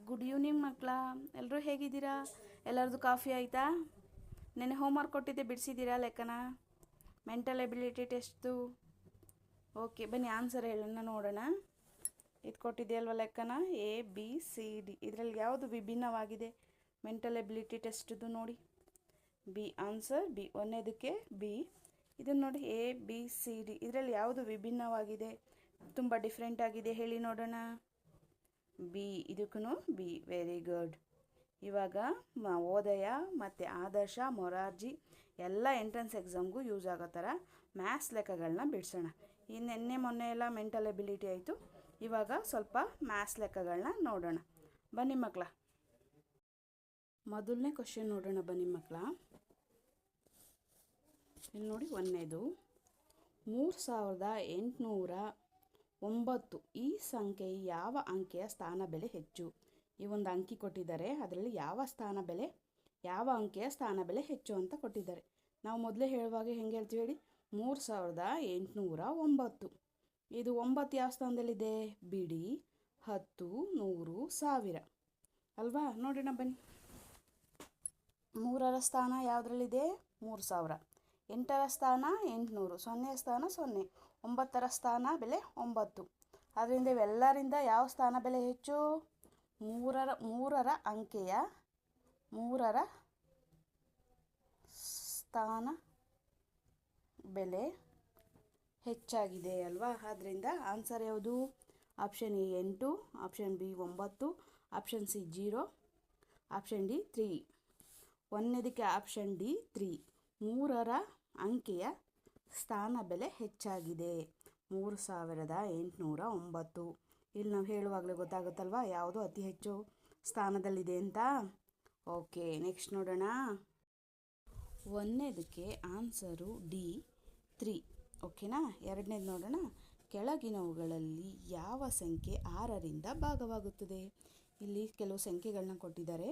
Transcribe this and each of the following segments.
Good evening ಮಕ್ಕಳ. ಎಲ್ಲರೂ ಹೇಗಿದ್ದೀರಾ? ಎಲ್ಲರದು ಕಾಫಿ ಆಯಿತಾ? ನೆನ್ನೆ ಹೋಮ್ವರ್ಕ್ ಕೊಟ್ಟಿದ್ದೆ, ಬಿಡಿಸಿದ್ದೀರಾ ಲೆಕ್ಕನ? ಮೆಂಟಲ್ ಎಬಿಲಿಟಿ ಟೆಸ್ಟ್ದು. ಓಕೆ, ಬನ್ನಿ ಆನ್ಸರ್ ಹೇಳೋಣ ನೋಡೋಣ. ಇದು ಕೊಟ್ಟಿದೆಯಲ್ವ ಲೆಕ್ಕನ, ABCD. ಇದರಲ್ಲಿ ಯಾವುದು ವಿಭಿನ್ನವಾಗಿದೆ ಮೆಂಟಲ್ ಎಬಿಲಿಟಿ ಟೆಸ್ಟ್ದು? ನೋಡಿ, ಬಿ ಆನ್ಸರ್, ಬಿ. ಒಂದನೇದಕ್ಕೆ ಬಿ. ಇದನ್ನು ನೋಡಿ, ABCD. ಇದರಲ್ಲಿ ಯಾವುದು ವಿಭಿನ್ನವಾಗಿದೆ, ತುಂಬ ಡಿಫ್ರೆಂಟ್ ಆಗಿದೆ ಹೇಳಿ ನೋಡೋಣ? ಬಿ. ಇದಕ್ಕೂ ಬಿ. Very good. ಇವಾಗ ಓದಯ ಮತ್ತು ಆದರ್ಶ, ಮೊರಾರ್ಜಿ ಎಲ್ಲ ಎಂಟ್ರೆನ್ಸ್ ಎಕ್ಸಾಮ್ಗೂ ಯೂಸ್ ಆಗೋ ಥರ ಮ್ಯಾಥ್ಸ್ ಲೆಕ್ಕಗಳನ್ನ ಬಿಡಿಸೋಣ. ಈ ನಿನ್ನೆ ಮೊನ್ನೆ ಎಲ್ಲ ಮೆಂಟಲ್ ಎಬಿಲಿಟಿ ಆಯಿತು, ಇವಾಗ ಸ್ವಲ್ಪ ಮ್ಯಾಥ್ಸ್ ಲೆಕ್ಕಗಳನ್ನ ನೋಡೋಣ. ಬನ್ನಿ ಮಕ್ಕಳ, ಮೊದಲನೇ ಕ್ವಶನ್ ನೋಡೋಣ. ಬನ್ನಿ ಮಕ್ಕಳ, ಇಲ್ಲಿ ನೋಡಿ, ಒಂದನೇದು 3809. ಈ ಸಂಖ್ಯೆ ಯಾವ ಅಂಕೆಯ ಸ್ಥಾನ ಬೆಲೆ ಹೆಚ್ಚು? ಈ ಒಂದು ಅಂಕಿ ಕೊಟ್ಟಿದ್ದಾರೆ, ಅದರಲ್ಲಿ ಯಾವ ಅಂಕೆಯ ಸ್ಥಾನ ಬೆಲೆ ಹೆಚ್ಚು ಅಂತ ಕೊಟ್ಟಿದ್ದಾರೆ. ನಾವು ಮೊದಲೇ ಹೇಳುವಾಗ ಹೆಂಗೆ ಹೇಳ್ತೀವಿ ಹೇಳಿ? 3809. ಇದು 9 ಯಾವ ಸ್ಥಾನದಲ್ಲಿದೆ? ಬಿಡಿ. 10, 100, 1000 ಅಲ್ವಾ? ನೋಡೋಣ ಬನ್ನಿ. 3ರ ಸ್ಥಾನ ಯಾವುದರಲ್ಲಿದೆ? 3000. 8ರ ಸ್ಥಾನ 800. 0ಯ ಸ್ಥಾನ 0. 9ರ ಸ್ಥಾನ ಬೆಲೆ 9. ಅದರಿಂದ ಇವೆಲ್ಲರಿಂದ ಯಾವ ಸ್ಥಾನ ಬೆಲೆ ಹೆಚ್ಚು? 3ರ ಅಂಕೆಯ 3ರ ಸ್ಥಾನ ಬೆಲೆ ಹೆಚ್ಚಾಗಿದೆ ಅಲ್ವಾ? ಆದ್ದರಿಂದ ಆನ್ಸರ್ ಯಾವುದು? Option A 8, option B 9, option C 0, option D 3. ಒಂದನೇದಕ್ಕೆ ಆಪ್ಷನ್ ಡಿ 3. 3ರ ಅಂಕೆಯ ಸ್ಥಾನ ಬೆಲೆ ಹೆಚ್ಚಾಗಿದೆ, 3809. ಇಲ್ಲಿ ನಾವು ಹೇಳುವಾಗಲೇ ಗೊತ್ತಾಗುತ್ತಲ್ವ ಯಾವುದು ಅತಿ ಹೆಚ್ಚು ಸ್ಥಾನದಲ್ಲಿದೆ ಅಂತ. ಓಕೆ, ನೆಕ್ಸ್ಟ್ ನೋಡೋಣ. ಒಂದನೇದಕ್ಕೆ ಆನ್ಸರು ಡಿ 3. ಓಕೆನಾ? ಎರಡನೇದು ನೋಡೋಣ. ಕೆಳಗಿನವುಗಳಲ್ಲಿ ಯಾವ ಸಂಖ್ಯೆ 6ರಿಂದ ಭಾಗವಾಗುತ್ತದೆ? ಇಲ್ಲಿ ಕೆಲವು ಸಂಖ್ಯೆಗಳನ್ನ ಕೊಟ್ಟಿದ್ದಾರೆ,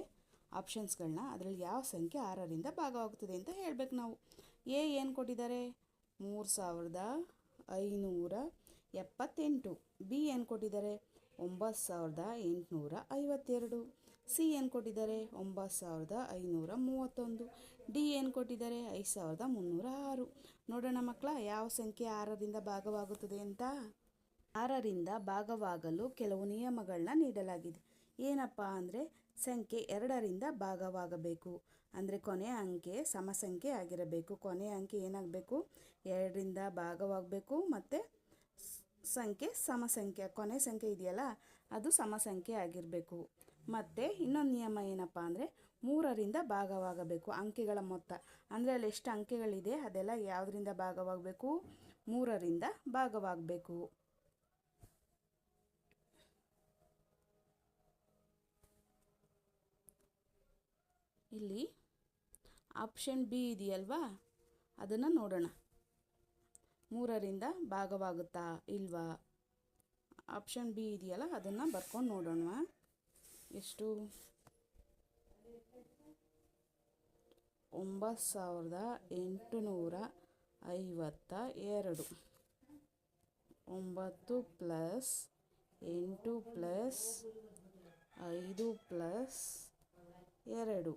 ಆಪ್ಷನ್ಸ್ಗಳನ್ನ. ಅದರಲ್ಲಿ ಯಾವ ಸಂಖ್ಯೆ 6ರಿಂದ ಭಾಗವಾಗುತ್ತದೆ ಅಂತ ಹೇಳಬೇಕು ನಾವು. ಎ ಏನು ಕೊಟ್ಟಿದ್ದಾರೆ? 3578. ಬಿ ಏನು ಕೊಟ್ಟಿದ್ದಾರೆ? 9852. ಸಿ ಏನು ಕೊಟ್ಟಿದ್ದಾರೆ? 9531. ಡಿ ಏನು ಕೊಟ್ಟಿದ್ದಾರೆ? 5306. ನೋಡೋಣ ಮಕ್ಕಳ, ಯಾವ ಸಂಖ್ಯೆ 6ರಿಂದ ಭಾಗವಾಗುತ್ತದೆ ಅಂತ. 6ರಿಂದ ಭಾಗವಾಗಲು ಕೆಲವು ನಿಯಮಗಳನ್ನ ನೀಡಲಾಗಿದೆ. ಏನಪ್ಪ ಅಂದರೆ, ಸಂಖ್ಯೆ 2ರಿಂದ ಭಾಗವಾಗಬೇಕು. ಅಂದರೆ ಕೊನೆಯ ಅಂಕೆ ಸಮಸಂಖ್ಯೆ ಆಗಿರಬೇಕು. ಕೊನೆಯ ಅಂಕೆ ಏನಾಗಬೇಕು? 2ರಿಂದ ಭಾಗವಾಗಬೇಕು. ಮತ್ತು ಸಂಖ್ಯೆ ಸಮಸಂಖ್ಯೆ, ಕೊನೆ ಸಂಖ್ಯೆ ಇದೆಯಲ್ಲ ಅದು ಸಮಸಂಖ್ಯೆ ಆಗಿರಬೇಕು. ಮತ್ತು ಇನ್ನೊಂದು ನಿಯಮ ಏನಪ್ಪ ಅಂದರೆ, 3ರಿಂದ ಭಾಗವಾಗಬೇಕು. ಅಂಕೆಗಳ ಮೊತ್ತ ಅಂದರೆ ಅಲ್ಲಿ ಎಷ್ಟು ಅಂಕೆಗಳಿದೆ ಅದೆಲ್ಲ ಯಾವುದರಿಂದ ಭಾಗವಾಗಬೇಕು? 3ರಿಂದ ಭಾಗವಾಗಬೇಕು. ಇಲ್ಲಿ ಆಪ್ಷನ್ ಬಿ ಇದೆಯಲ್ವಾ, ಅದನ್ನು ನೋಡೋಣ. 3ರಿಂದ ಭಾಗವಾಗುತ್ತಾ ಇಲ್ವಾ? ಆಪ್ಷನ್ ಬಿ ಇದೆಯಲ್ಲ, ಅದನ್ನು ಬರ್ಕೊಂಡು ನೋಡೋಣ. ಎಷ್ಟು? 9852. 9 + 8 + 5 + 2.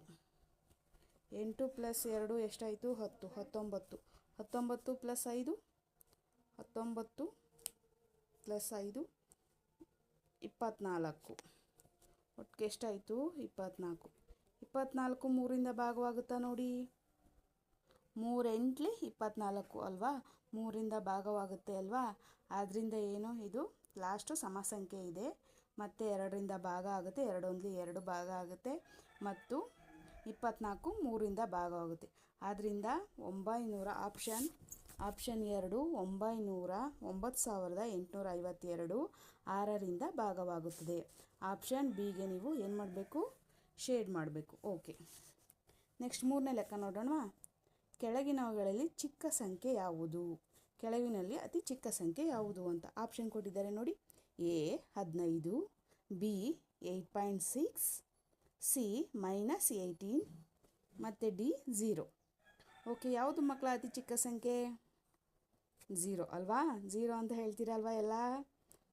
8 + 2 ಎಷ್ಟಾಯಿತು? 10. 19. 19 + 5 19 + 5 24. ಒಟ್ಟಿಗೆ ಎಷ್ಟಾಯಿತು? 24. 24 3ರಿಂದ ಭಾಗವಾಗುತ್ತಾ ನೋಡಿ? 3 8 24 ಅಲ್ವಾ? 3ರಿಂದ ಭಾಗವಾಗುತ್ತೆ ಅಲ್ವಾ? ಆದ್ದರಿಂದ ಏನು, ಇದು ಲಾಸ್ಟು ಸಮಸಂಖ್ಯೆ ಇದೆ. ಮತ್ತು 2ರಿಂದ ಭಾಗ ಆಗುತ್ತೆ, 2 1 2 ಭಾಗ ಆಗುತ್ತೆ, ಮತ್ತು 24 3ರಿಂದ ಭಾಗವಾಗುತ್ತೆ. ಆದ್ದರಿಂದ 900, ಆಪ್ಷನ್ 2 9852 6ರಿಂದ ಭಾಗವಾಗುತ್ತದೆ. ಆಪ್ಷನ್ ಬಿಗೆ ನೀವು ಏನು ಮಾಡಬೇಕು? ಶೇಡ್ ಮಾಡಬೇಕು. ಓಕೆ, ನೆಕ್ಸ್ಟ್ 3ನೇ ಲೆಕ್ಕ ನೋಡೋಣ. ಕೆಳಗಿನವುಗಳಲ್ಲಿ ಚಿಕ್ಕ ಸಂಖ್ಯೆ ಯಾವುದು? ಕೆಳಗಿನಲ್ಲಿ ಅತಿ ಚಿಕ್ಕ ಸಂಖ್ಯೆ ಯಾವುದು ಅಂತ ಆಪ್ಷನ್ ಕೊಟ್ಟಿದ್ದಾರೆ ನೋಡಿ. ಎ 15, ಬಿ 8.6, ಸಿ -18 ಮತ್ತು ಡಿ 0. ಓಕೆ, ಯಾವುದು ಮಕ್ಕಳ ಅತಿ ಚಿಕ್ಕ ಸಂಖ್ಯೆ? 0 ಅಲ್ವಾ? 0 ಅಂತ ಹೇಳ್ತೀರಲ್ವಾ ಎಲ್ಲ?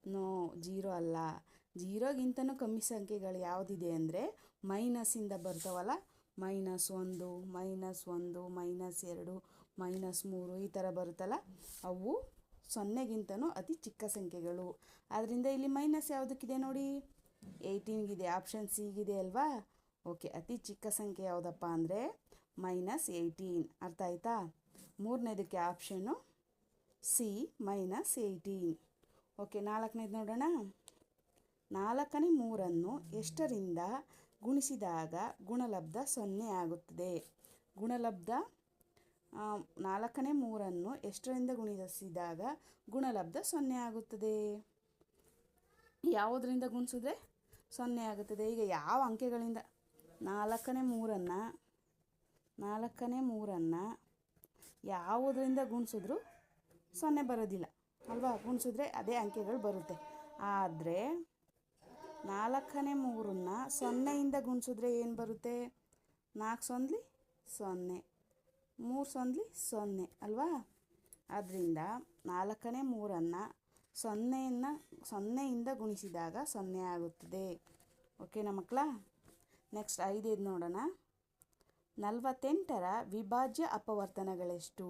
ನೋ, 0 ಅಲ್ಲ. ಜೀರೋಗಿಂತನೂ ಕಮ್ಮಿ ಸಂಖ್ಯೆಗಳು ಯಾವುದಿದೆ ಅಂದರೆ ಮೈನಸ್ಸಿಂದ ಬರ್ತಾವಲ್ಲ, -1, -1, -2, -3 ಈ ಥರ ಬರುತ್ತಲ್ಲ, ಅವು 0ಗಿಂತನೂ ಅತಿ ಚಿಕ್ಕ ಸಂಖ್ಯೆಗಳು. ಆದ್ದರಿಂದ ಇಲ್ಲಿ ಮೈನಸ್ ಯಾವುದಕ್ಕಿದೆ ನೋಡಿ, 18ಗಿದೆ, ಆಪ್ಷನ್ ಸಿಗಿದೆ ಅಲ್ವಾ. ಓಕೆ, ಅತಿ ಚಿಕ್ಕ ಸಂಖ್ಯೆ ಯಾವುದಪ್ಪ ಅಂದರೆ -18. ಅರ್ಥ ಆಯ್ತಾ? ಮೂರನೇದಕ್ಕೆ ಆಪ್ಷನ್ನು ಸಿ, -18. ಓಕೆ, 4ನೇದು ನೋಡೋಣ. 4ನೇ 3 ಎಷ್ಟರಿಂದ ಗುಣಿಸಿದಾಗ ಗುಣಲಬ್ಧ 0 ಆಗುತ್ತದೆ? ಗುಣಲಬ್ಧ 4ನೇ 3 ಎಷ್ಟರಿಂದ ಗುಣಿಸಿದಾಗ ಗುಣಲಬ್ಧ 0 ಆಗುತ್ತದೆ? ಯಾವುದರಿಂದ ಗುಣಿಸಿದ್ರೆ 0 ಆಗುತ್ತದೆ? ಈಗ ಯಾವ ಅಂಕೆಗಳಿಂದ 4ನೇ 3 ಯಾವುದರಿಂದ ಗುಣಿಸಿದ್ರು 0 ಬರೋದಿಲ್ಲ ಅಲ್ವಾ? ಗುಣಿಸಿದ್ರೆ ಅದೇ ಅಂಕೆಗಳು ಬರುತ್ತೆ. ಆದರೆ 4ನೇ 3 0ಯಿಂದ ಗುಣಿಸಿದ್ರೆ ಏನು ಬರುತ್ತೆ? 4 0, 3 0 ಅಲ್ವಾ? ಆದ್ದರಿಂದ 4ನೇ 3 0ಯಿಂದ ಗುಣಿಸಿದಾಗ 0 ಆಗುತ್ತದೆ. ಓಕೆನಾ ಮಕ್ಕಳ? ನೆಕ್ಸ್ಟ್ 5ನೇದು ನೋಡೋಣ. 48ರ ವಿಭಾಜ್ಯ ಅಪವರ್ತನಗಳೆಷ್ಟು?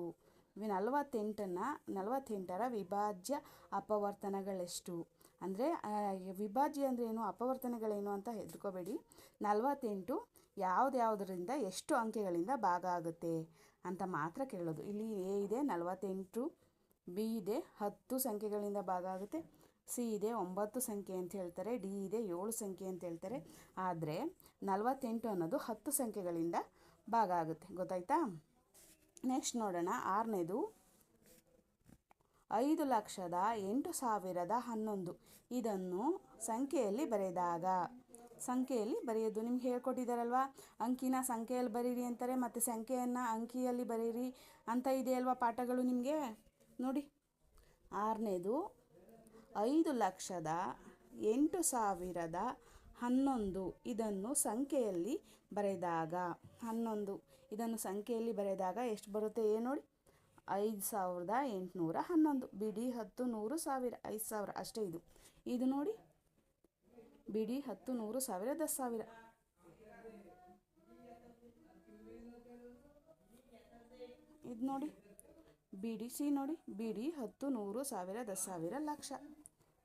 48ರ ವಿಭಾಜ್ಯ ಅಪವರ್ತನಗಳೆಷ್ಟು? ಅಂದರೆ ವಿಭಾಜ್ಯ ಅಂದರೆ ಏನು, ಅಪವರ್ತನಗಳೇನು ಅಂತ ಹೆದರ್ಕೋಬೇಡಿ. 48 ಯಾವುದ್ಯಾವುದರಿಂದ ಎಷ್ಟು ಅಂಕೆಗಳಿಂದ ಭಾಗ ಆಗುತ್ತೆ ಅಂತ ಮಾತ್ರ ಕೇಳೋದು. ಇಲ್ಲಿ ಎ ಇದೆ 48, ಬಿ ಇದೆ 10 ಸಂಖ್ಯೆಗಳಿಂದ ಭಾಗ ಆಗುತ್ತೆ, ಸಿ ಇದೆ 9 ಸಂಖ್ಯೆ ಅಂತ ಹೇಳ್ತಾರೆ, ಡಿ ಇದೆ 7 ಸಂಖ್ಯೆ ಅಂತ ಹೇಳ್ತಾರೆ. ಆದರೆ 48 ಅನ್ನೋದು 10 ಸಂಖ್ಯೆಗಳಿಂದ ಭಾಗ ಆಗುತ್ತೆ. ಗೊತ್ತಾಯ್ತಾ? ನೆಕ್ಸ್ಟ್ ನೋಡೋಣ. 6ನೇದು 5,08,011 ಇದನ್ನು ಸಂಖ್ಯೆಯಲ್ಲಿ ಬರೆಯೋದು ನಿಮ್ಗೆ ಹೇಳ್ಕೊಟ್ಟಿದ್ದಾರಲ್ವ. ಅಂಕಿನ ಸಂಖ್ಯೆಯಲ್ಲಿ ಬರೀರಿ ಅಂತಾರೆ, ಮತ್ತು ಸಂಖ್ಯೆಯನ್ನು ಅಂಕಿಯಲ್ಲಿ ಬರೀರಿ ಅಂತ ಇದೆಯಲ್ವ ಪಾಠಗಳು ನಿಮಗೆ. ನೋಡಿ, 6ನೇದು 5,08,011 ಇದನ್ನು ಸಂಖ್ಯೆಯಲ್ಲಿ ಬರೆದಾಗ 11 ಇದನ್ನು ಸಂಖ್ಯೆಯಲ್ಲಿ ಬರೆದಾಗ ಎಷ್ಟು ಬರುತ್ತೆ ನೋಡಿ. 5,811 ಬಿಡಿ 10 100 1000 5,000 ಅಷ್ಟೇ. ಇದು ನೋಡಿ, ಬಿಡಿ 10 100 1000 10,000. ಇದು ನೋಡಿ, ಬಿಡಿ ಸಿ ನೋಡಿ, ಬಿಡಿ 10 100 1000 10,000 ಲಕ್ಷ.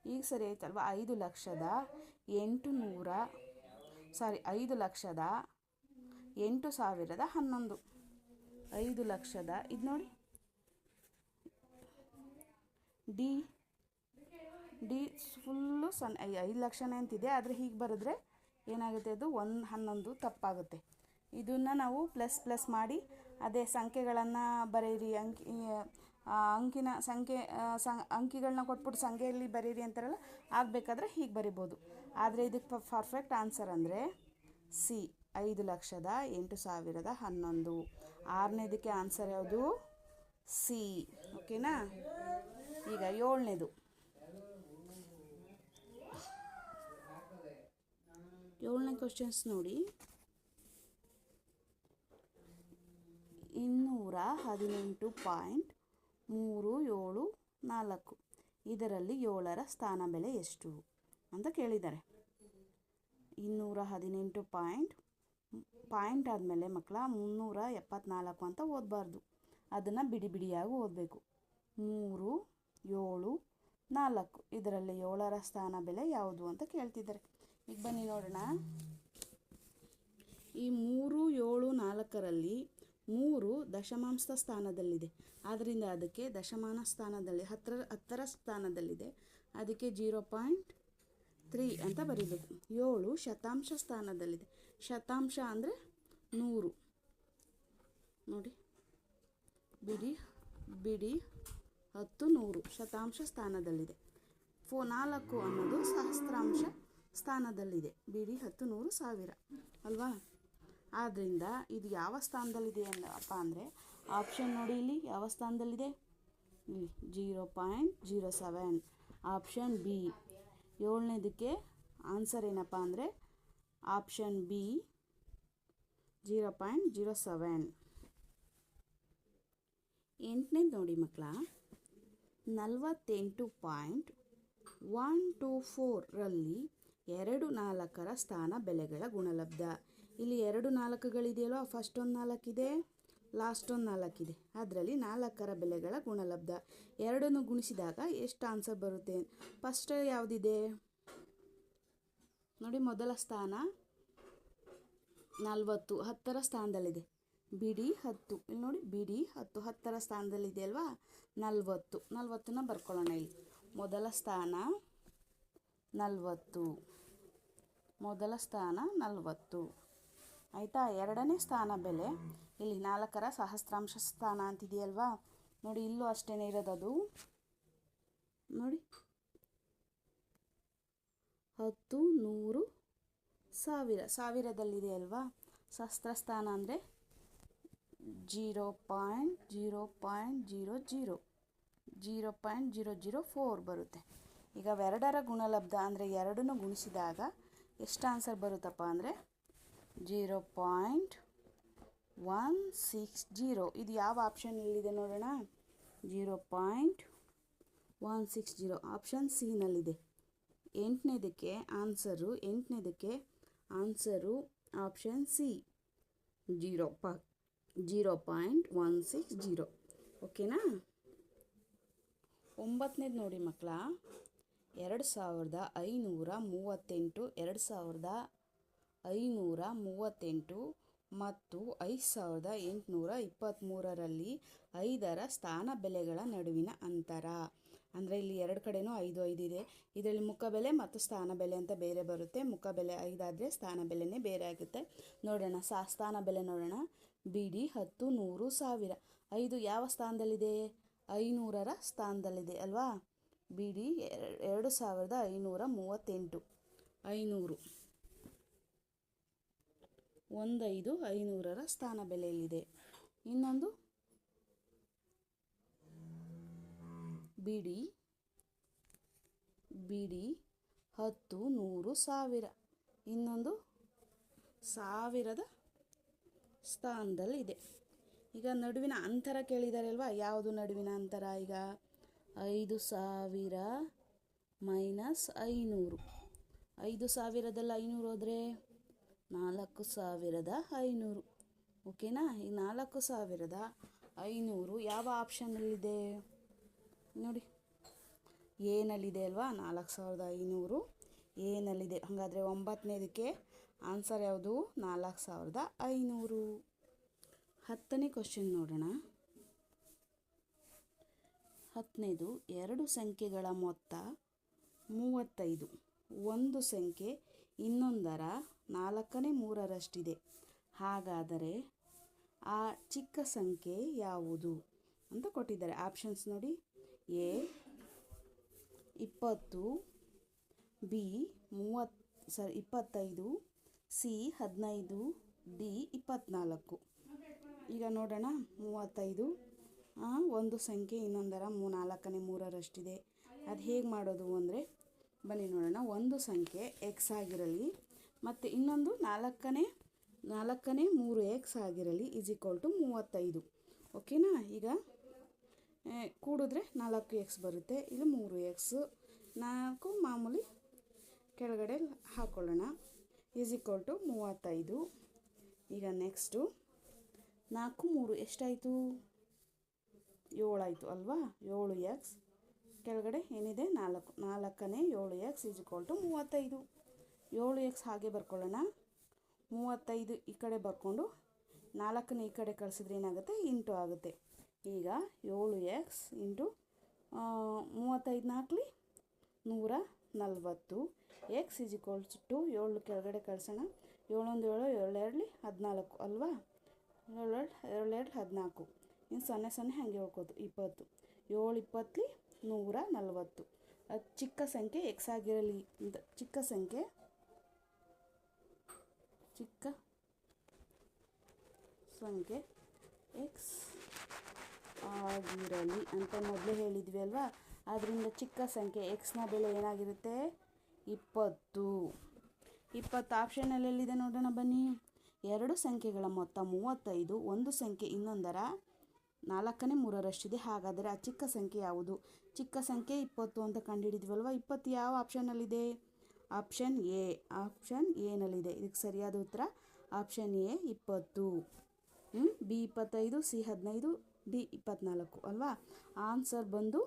ಈಗ ಸರಿ ಆಯ್ತಲ್ವ? 5,08,011 5,00,000 ಇದು ನೋಡಿ. ಡಿ ಫುಲ್ಲು 5 ಲಕ್ಷನೇ ಅಂತಿದೆ, ಆದರೆ ಹೀಗೆ ಬರೆದ್ರೆ ಏನಾಗುತ್ತೆ, ಅದು 11 ತಪ್ಪಾಗುತ್ತೆ. ಇದನ್ನು ನಾವು ಪ್ಲಸ್ ಮಾಡಿ ಅದೇ ಸಂಖ್ಯೆಗಳನ್ನು ಬರೀರಿ, ಅಂಕಿಗಳನ್ನ ಕೊಟ್ಬಿಟ್ಟು ಸಂಖ್ಯೆಯಲ್ಲಿ ಬರೀರಿ ಅಂತಾರಲ್ಲ, ಆಗಬೇಕಾದ್ರೆ ಹೀಗೆ ಬರಿಬೋದು. ಆದರೆ ಇದಕ್ಕೆ ಪರ್ಫೆಕ್ಟ್ ಆನ್ಸರ್ ಅಂದರೆ ಸಿ, 5,08,011. 6ನೇದಕ್ಕೆ ಆನ್ಸರ್ ಯಾವುದು? ಸಿ. ಓಕೆನಾ? ಈಗ 7ನೇದು 7ನೇ ಕ್ವಶನ್ಸ್ ನೋಡಿ. 218.374 ಇದರಲ್ಲಿ 7ರ ಸ್ಥಾನ ಬೆಲೆ ಎಷ್ಟು ಅಂತ ಕೇಳಿದ್ದಾರೆ. 218 ಪಾಯಿಂಟ್ ಆದಮೇಲೆ ಮಕ್ಕಳ 374 ಅಂತ ಓದಬಾರ್ದು, ಅದನ್ನು ಬಿಡಿಯಾಗಿ ಓದಬೇಕು. 3, 7, 4 ಇದರಲ್ಲಿ 7ರ ಸ್ಥಾನ ಬೆಲೆ ಯಾವುದು ಅಂತ ಕೇಳ್ತಿದ್ದಾರೆ. ಈಗ ಬನ್ನಿ ನೋಡೋಣ. ಈ 3, 7, 4ರಲ್ಲಿ 3 ದಶಮಾಂಶ ಸ್ಥಾನದಲ್ಲಿದೆ, ಆದ್ದರಿಂದ ಅದಕ್ಕೆ ದಶಮಾನ ಸ್ಥಾನದಲ್ಲಿ 10ರ ಸ್ಥಾನದಲ್ಲಿದೆ, ಅದಕ್ಕೆ 0.3 ಅಂತ ಬರೀಬೇಕು. 7 ಶತಾಂಶ ಸ್ಥಾನದಲ್ಲಿದೆ, ಶತಾಂಶ ಅಂದರೆ 100 ನೋಡಿ, ಬಿಡಿ 10 100 ಶತಾಂಶ ಸ್ಥಾನದಲ್ಲಿದೆ. 4 ಅನ್ನೋದು ಸಹಸ್ರಾಂಶ ಸ್ಥಾನದಲ್ಲಿದೆ, ಬಿಡಿ 10 100 1000 ಅಲ್ವಾ? ಆದ್ದರಿಂದ ಇದು ಯಾವ ಸ್ಥಾನದಲ್ಲಿದೆ ಅಪ್ಪ ಅಂದರೆ ಆಪ್ಷನ್ ನೋಡಿ, ಇಲ್ಲಿ ಯಾವ ಸ್ಥಾನದಲ್ಲಿದೆ, ಇಲ್ಲಿ 0.07 ಆಪ್ಷನ್ ಬಿ. 7ನೇದಕ್ಕೆ ಆನ್ಸರ್ ಏನಪ್ಪ ಅಂದರೆ ಆಪ್ಷನ್ ಬಿ 0.07. 8ನೇದು ನೋಡಿ ಮಕ್ಕಳ, 48.124ರಲ್ಲಿ ಎರಡು ನಾಲ್ಕರ ಸ್ಥಾನ ಬೆಲೆಗಳ ಗುಣಲಬ್ಧ. ಇಲ್ಲಿ ಎರಡು ನಾಲ್ಕುಗಳಿದೆಯಲ್ವ, ಫಸ್ಟ್ ಒಂದು 4 ಇದೆ, ಲಾಸ್ಟ್ ಒಂದು 4 ಇದೆ. ಅದರಲ್ಲಿ 4ರ ಬೆಲೆಗಳ ಗುಣಲಬ್ಧ. ಎರಡನ್ನು ಗುಣಿಸಿದಾಗ ಎಷ್ಟು ಆನ್ಸರ್ ಬರುತ್ತೆ? ಫಸ್ಟ್ ಯಾವುದಿದೆ ನೋಡಿ, ಮೊದಲ ಸ್ಥಾನ 40, 10ರ ಸ್ಥಾನದಲ್ಲಿದೆ. ಬಿಡಿ 10, ಇಲ್ಲಿ ನೋಡಿ, ಬಿಡಿ 10, 10ರ ಸ್ಥಾನದಲ್ಲಿದೆ ಅಲ್ವಾ, 40ನ ಬರ್ಕೊಳ್ಳೋಣ. ಇಲ್ಲಿ ಮೊದಲ ಸ್ಥಾನ 40, ಮೊದಲ ಸ್ಥಾನ 40 ಆಯಿತಾ. ಎರಡನೇ ಸ್ಥಾನ ಬೆಲೆ ಇಲ್ಲಿ 4ರ ಸಹಸ್ರಾಂಶ ಸ್ಥಾನ ಅಂತಿದೆಯಲ್ವಾ, ನೋಡಿ ಇಲ್ಲೂ ಅಷ್ಟೇ ಇರೋದದು. ನೋಡಿ 10, 100, 1000, ಸಾವಿರದಲ್ಲಿದೆ ಅಲ್ವಾ. ಸಹಸ್ರ ಸ್ಥಾನ ಅಂದರೆ 0.004 ಬರುತ್ತೆ. ಈಗ ಎರಡರ ಗುಣಲಬ್ಧ ಅಂದರೆ ಎರಡನ್ನು ಗುಣಿಸಿದಾಗ ಎಷ್ಟು ಆನ್ಸರ್ ಬರುತ್ತಪ್ಪ ಅಂದರೆ 0.160. ಇದು ಯಾವ ಆಪ್ಷನ್ನಲ್ಲಿದೆ ನೋಡೋಣ, 0.160 ಆಪ್ಷನ್ ಸಿ ನಲ್ಲಿದೆ. ಎಂಟನೇದಕ್ಕೆ ಆನ್ಸರು ಆಪ್ಷನ್ ಸಿ 0.160. ಓಕೆನಾ. 9ನೇದು ನೋಡಿ ಮಕ್ಕಳ, 2538, 2538 ಮತ್ತು 5823ರಲ್ಲಿ 5ರ ಸ್ಥಾನ ಬೆಲೆಗಳ ನಡುವಿನ ಅಂತರ. ಅಂದರೆ ಇಲ್ಲಿ ಎರಡು ಕಡೆನೂ 5 ಇದೆ. ಇದರಲ್ಲಿ ಮುಖ ಬೆಲೆ ಮತ್ತು ಸ್ಥಾನ ಬೆಲೆ ಅಂತ ಬೇರೆ ಬರುತ್ತೆ. ಮುಖ ಬೆಲೆ 5 ಆದರೆ ಸ್ಥಾನ ಬೆಲೆನೇ ಬೇರೆ ಆಗುತ್ತೆ. ನೋಡೋಣ, ಸ್ಥಾನ ಬೆಲೆ ನೋಡೋಣ. ಬಿಡಿ 10, 100, 1000. 5 ಯಾವ ಸ್ಥಾನದಲ್ಲಿದೆ? 500ರ ಸ್ಥಾನದಲ್ಲಿದೆ ಅಲ್ವಾ. ಬಿಡಿ 2538, 500, 15 500ರ ಸ್ಥಾನ ಬೆಲೆಯಲ್ಲಿದೆ. ಇನ್ನೊಂದು ಬಿಡಿ 10, 100, 1000. ಇನ್ನೊಂದು 1000ದ ಸ್ಥಾನದಲ್ಲಿದೆ. ಈಗ ನಡುವಿನ ಅಂತರ ಕೇಳಿದ್ದಾರೆ ಅಲ್ವಾ, ಯಾವುದು ನಡುವಿನ ಅಂತರ? ಈಗ 5000 ಮೈನಸ್ 500. 5000ದಲ್ಲಿ 500 ಹೋದರೆ 4500. ಓಕೆನಾ. ಈ 4500 ಯಾವ ಆಪ್ಷನ್ನಲ್ಲಿದೆ ನೋಡಿ, ಏನಲ್ಲಿದೆ ಅಲ್ವಾ, 4500 ಏನಲ್ಲಿದೆ. ಹಾಗಾದರೆ 9ನೇದಕ್ಕೆ ಆನ್ಸರ್ ಯಾವುದು? 4500. 10ನೇ ಕ್ವಶನ್ ನೋಡೋಣ. 10ನೇದು, ಎರಡು ಸಂಖ್ಯೆಗಳ ಮೊತ್ತ 35. ಒಂದು ಸಂಖ್ಯೆ ಇನ್ನೊಂದರ 4/3 ಹಾಗಾದರೆ ಆ ಚಿಕ್ಕ ಸಂಖ್ಯೆ ಯಾವುದು ಅಂತ ಕೊಟ್ಟಿದ್ದಾರೆ. ಆಪ್ಷನ್ಸ್ ನೋಡಿ, ಎ 20, ಬಿ 25, ಸಿ 15, ಡಿ 24. ಈಗ ನೋಡೋಣ, 35 ಒಂದು ಸಂಖ್ಯೆ ಇನ್ನೊಂದರ 4/3 ಅದು ಹೇಗೆ ಮಾಡೋದು ಅಂದರೆ, ಬನ್ನಿ ನೋಡೋಣ. ಒಂದು ಸಂಖ್ಯೆ ಎಕ್ಸ್ ಆಗಿರಲಿ ಮತ್ತು ಇನ್ನೊಂದು 4/3x ಆಗಿರಲಿ = 35. ಓಕೆನಾ. ಈಗ ಕೂಡಿದ್ರೆ 4x ಬರುತ್ತೆ. ಇಲ್ಲಿ 3x, 4 ಮಾಮೂಲಿ ಕೆಳಗಡೆ ಹಾಕ್ಕೊಳ್ಳೋಣ = 35. ಈಗ ನೆಕ್ಸ್ಟು 4 3 ಎಷ್ಟಾಯಿತು? 7 ಆಯಿತು ಅಲ್ವಾ. 7x ಕೆಳಗಡೆ ಏನಿದೆ 4, 4ನೇ 7x = 35. 7x ಹಾಗೆ ಬರ್ಕೊಳ್ಳೋಣ. 35 ಈ ಕಡೆ ಬರ್ಕೊಂಡು 4ನೇ ಈ ಕಡೆ ಕಳಿಸಿದ್ರೆ ಏನಾಗುತ್ತೆ? ಇಂಟು ಆಗುತ್ತೆ. ಈಗ 7x ಇಂಟು 35 4 140. x = 7 ಕೆಳಗಡೆ ಕಳಿಸೋಣ. 7 1 7, 7 2 14 ಅಲ್ವಾ. 7 2 14. ಇನ್ನು 0 0 ಹಾಗೆ ಹೋಗ್ಬೋದು. 20. 7 20 140. ಅದು ಚಿಕ್ಕ ಸಂಖ್ಯೆ ಎಕ್ಸ್ ಆಗಿರಲಿ ಅಂತ, ಚಿಕ್ಕ ಸಂಖ್ಯೆ ಎಕ್ಸ್ ಆಗಿರಲಿ ಅಂತ ಮೊದಲೇ ಹೇಳಿದ್ವಿ ಅಲ್ವಾ. ಆದ್ದರಿಂದ ಚಿಕ್ಕ ಸಂಖ್ಯೆ ಎಕ್ಸ್ನ ಬೆಲೆ ಏನಾಗಿರುತ್ತೆ? 20. 20 ಆಪ್ಷನಲ್ಲೆಲ್ಲಿದೆ ನೋಡೋಣ ಬನ್ನಿ. ಎರಡು ಸಂಖ್ಯೆಗಳ ಮೊತ್ತ 35. ಒಂದು ಸಂಖ್ಯೆ ಇನ್ನೊಂದರ 4/3 ಹಾಗಾದರೆ ಆ ಚಿಕ್ಕ ಸಂಖ್ಯೆ ಯಾವುದು? ಚಿಕ್ಕ ಸಂಖ್ಯೆ 20 ಅಂತ ಕಂಡುಹಿಡಿದ್ವಲ್ವ. 20 ಯಾವ ಆಪ್ಷನಲ್ಲಿದೆ? ಆಪ್ಷನ್ ಎನಲ್ಲಿದೆ. ಇದಕ್ಕೆ ಸರಿಯಾದ ಉತ್ತರ option A 20. B 25, C 15, D 24 ಅಲ್ವಾ. ಆನ್ಸರ್ ಬಂದು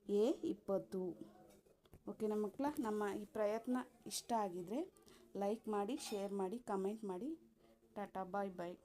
ಎ 20. ಓಕೆನಾ ಮಕ್ಕಳ, ನಮ್ಮ ಈ ಪ್ರಯತ್ನ ಇಷ್ಟ ಆಗಿದರೆ ಲೈಕ್ ಮಾಡಿ, ಶೇರ್ ಮಾಡಿ, ಕಮೆಂಟ್ ಮಾಡಿ. ಟಾಟಾ, ಬಾಯ್ ಬಾಯ್.